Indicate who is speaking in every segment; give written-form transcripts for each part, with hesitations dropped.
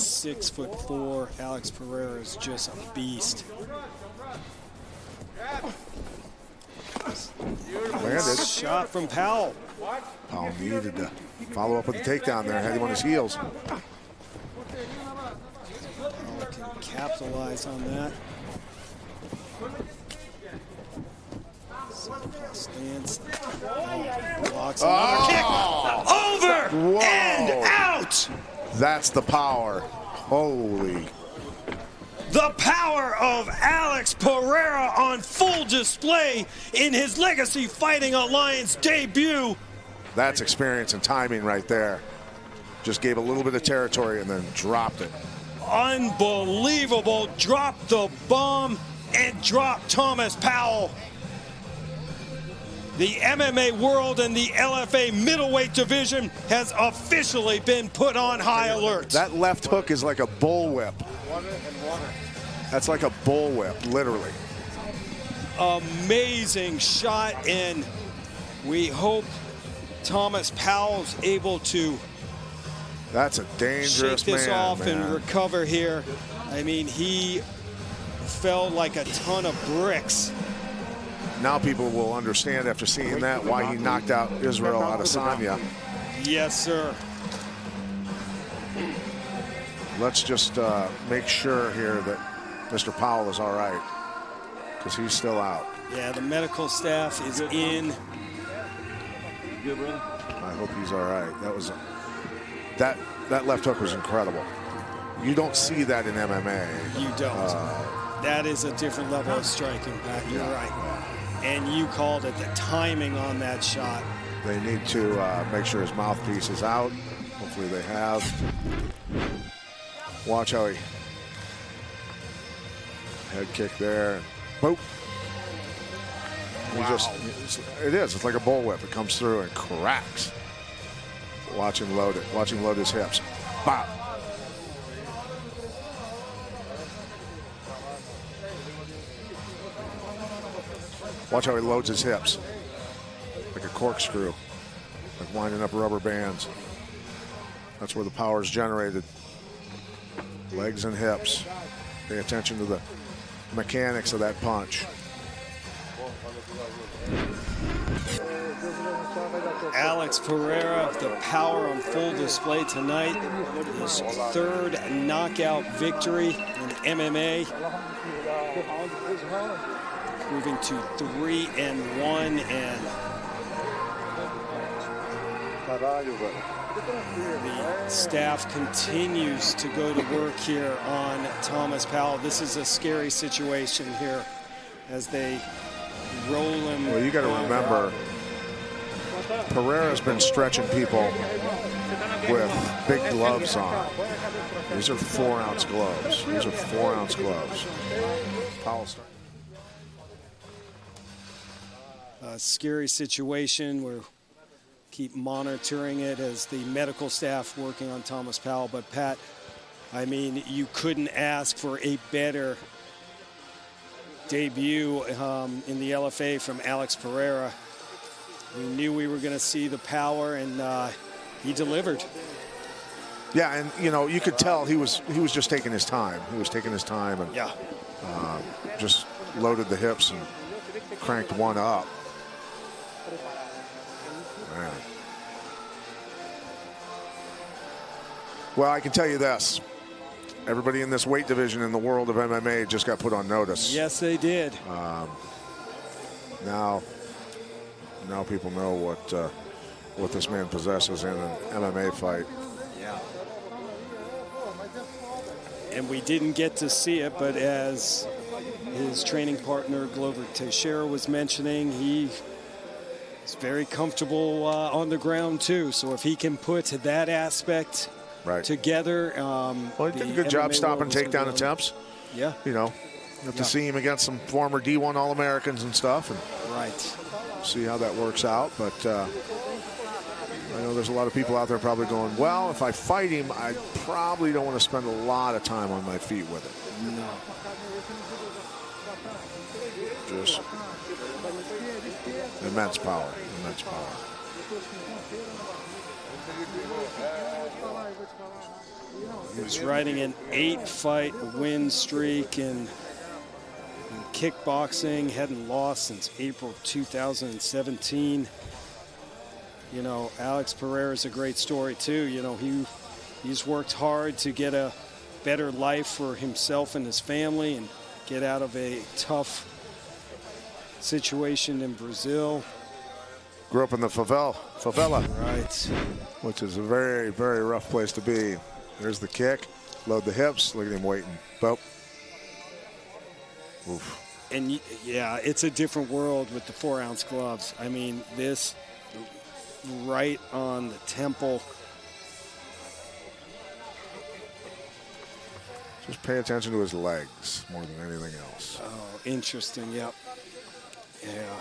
Speaker 1: 6'4", Alex Pereira is just a beast. Shot from Powell.
Speaker 2: Powell needed to follow up with the takedown there, had him on his heels.
Speaker 1: Powell can capitalize on that. Stance. Blocks another kick. Over and out.
Speaker 2: That's the power. Holy.
Speaker 1: The power of Alex Pereira on full display in his Legacy Fighting Alliance debut.
Speaker 2: That's experience and timing right there. Just gave a little bit of territory and then dropped it.
Speaker 1: Unbelievable. Dropped the bomb and dropped Thomas Powell. The MMA world and the LFA middleweight division has officially been put on high alert.
Speaker 2: That left hook is like a bullwhip. That's like a bullwhip, literally.
Speaker 1: Amazing shot, and we hope Thomas Powell's able to
Speaker 2: That's a dangerous
Speaker 1: shake this off
Speaker 2: man.
Speaker 1: and recover here. I mean, he fell like a ton of bricks.
Speaker 2: Now people will understand after seeing that why he knocked out Israel Adesanya.
Speaker 1: Yes, sir.
Speaker 2: Let's just make sure here that Mr. Powell is all right, because he's still out.
Speaker 1: Yeah, the medical staff is in.
Speaker 2: I hope he's all right. That was that left hook was incredible. You don't see that in MMA.
Speaker 1: You don't. That is a different level of striking, Pat. You're right. And you called it, the timing on that shot.
Speaker 2: They need to make sure his mouthpiece is out. Hopefully they have. Watch how he head kick there. Boop. Wow. It is. It's like a bullwhip. It comes through and cracks. Watch him load it. Watch him load his hips. Bop. Watch how he loads his hips. Like a corkscrew. Like winding up rubber bands. That's where the power is generated. Legs and hips. Pay attention to the mechanics of that punch.
Speaker 1: Alex Pereira, the power on full display tonight. His third knockout victory in MMA. Moving to 3-1, and the staff continues to go to work here on Thomas Powell. This is a scary situation here as they roll him.
Speaker 2: Well, you got to remember, Pereira's been stretching people with big gloves on. These are 4-ounce gloves. These are 4-ounce gloves. Powell starting.
Speaker 1: A scary situation. We'll keep monitoring it as the medical staff working on Thomas Powell. But Pat, I mean, you couldn't ask for a better debut in the LFA from Alex Pereira. We knew we were going to see the power, and he delivered.
Speaker 2: Yeah, and you know, you could tell he was just taking his time. He was taking his time and just loaded the hips and cranked one up. Man. Well, I can tell you this. Everybody in this weight division in the world of MMA just got put on notice.
Speaker 1: Yes, they did.
Speaker 2: Now people know what this man possesses in an MMA fight.
Speaker 1: Yeah. And we didn't get to see it, but as his training partner Glover Teixeira was mentioning, he is very comfortable on the ground too. So if he can put that aspect together,
Speaker 2: well, he did a good job stopping takedown attempts.
Speaker 1: Yeah,
Speaker 2: you know, you have to see him against some former D1 All-Americans and stuff, and see how that works out. But I know there's a lot of people out there probably going, well, if I fight him, I probably don't want to spend a lot of time on my feet with it.
Speaker 1: No.
Speaker 2: Just immense power, immense power.
Speaker 1: He was riding an 8-fight win streak in kickboxing, hadn't lost since April 2017. You know, Alex Pereira is a great story too. You know, he's worked hard to get a better life for himself and his family and get out of a tough situation in Brazil.
Speaker 2: Grew up in the favela.
Speaker 1: Right.
Speaker 2: Which is a very, very rough place to be. There's the kick, load the hips, look at him waiting. Boop. Oof.
Speaker 1: And yeah, it's a different world with the 4-ounce gloves. I mean, this right on the temple.
Speaker 2: Just pay attention to his legs more than anything else.
Speaker 1: Oh, interesting, yep. Yeah.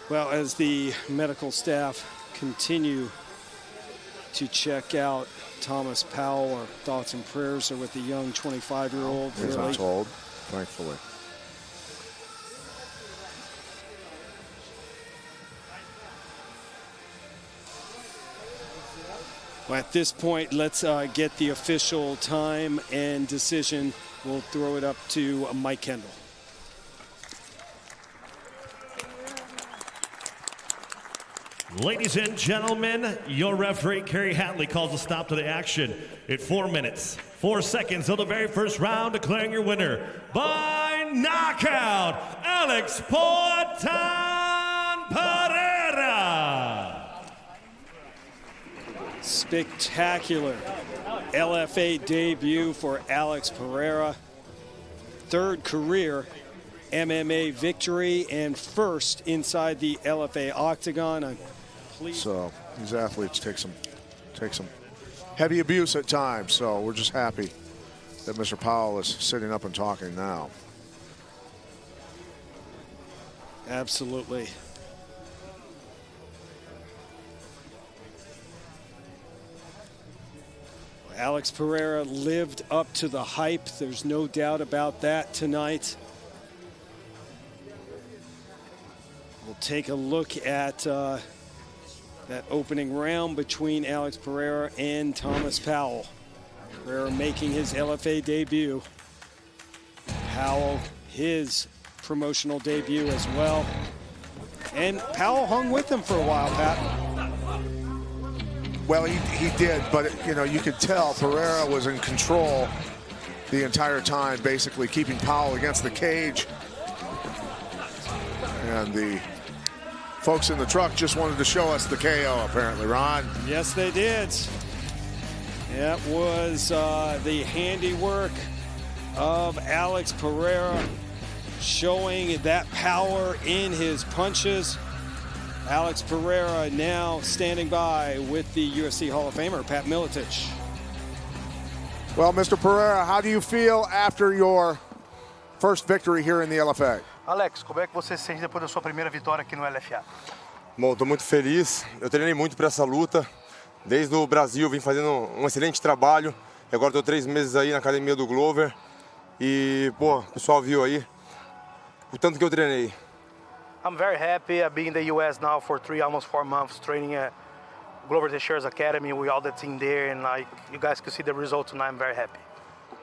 Speaker 1: Well, as the medical staff continue to check out Thomas Powell, our thoughts and prayers are with the young 25-year-old.
Speaker 2: He's not told, thankfully.
Speaker 1: Well, at this point, let's get the official time and decision. We'll throw it up to Mike Kendall.
Speaker 3: Ladies and gentlemen, your referee, Kerry Hatley, calls a stop to the action at 4 minutes, 4 seconds of the very first round, declaring your winner by knockout, Alex Poatan Pereira.
Speaker 1: Spectacular LFA debut for Alex Pereira. Third career MMA victory and first inside the LFA octagon.
Speaker 2: So these athletes take some heavy abuse at times. So we're just happy that Mr. Powell is sitting up and talking now.
Speaker 1: Absolutely. Alex Pereira lived up to the hype. There's no doubt about that tonight. We'll take a look at that opening round between Alex Pereira and Thomas Powell. Pereira making his LFA debut. Powell, his promotional debut as well. And Powell hung with him for a while, Pat.
Speaker 2: Well, he did, but you know, you could tell Pereira was in control the entire time, basically keeping Powell against the cage. And the folks in the truck just wanted to show us the KO, apparently, Ron.
Speaker 1: Yes, they did. That was the handiwork of Alex Pereira, showing that power in his punches. Alex Pereira now standing by with the UFC Hall of Famer, Pat Miletich.
Speaker 2: Well, Mr. Pereira, how do you feel after your first victory here in the LFA?
Speaker 4: Alex, como é que você se sente depois da sua primeira vitória aqui no LFA?
Speaker 5: Bom, estou muito feliz. Eu treinei muito para essa luta. Desde o Brasil vim fazendo um excelente trabalho. E agora estou 3 meses aí na academia do Glover. E, pô, o pessoal viu aí o tanto que eu treinei.
Speaker 4: I'm very happy. I've been in the US now for almost 4 months training at Glover Teixeira's Academy with all the team there, and like you guys can see the results tonight. I'm very happy.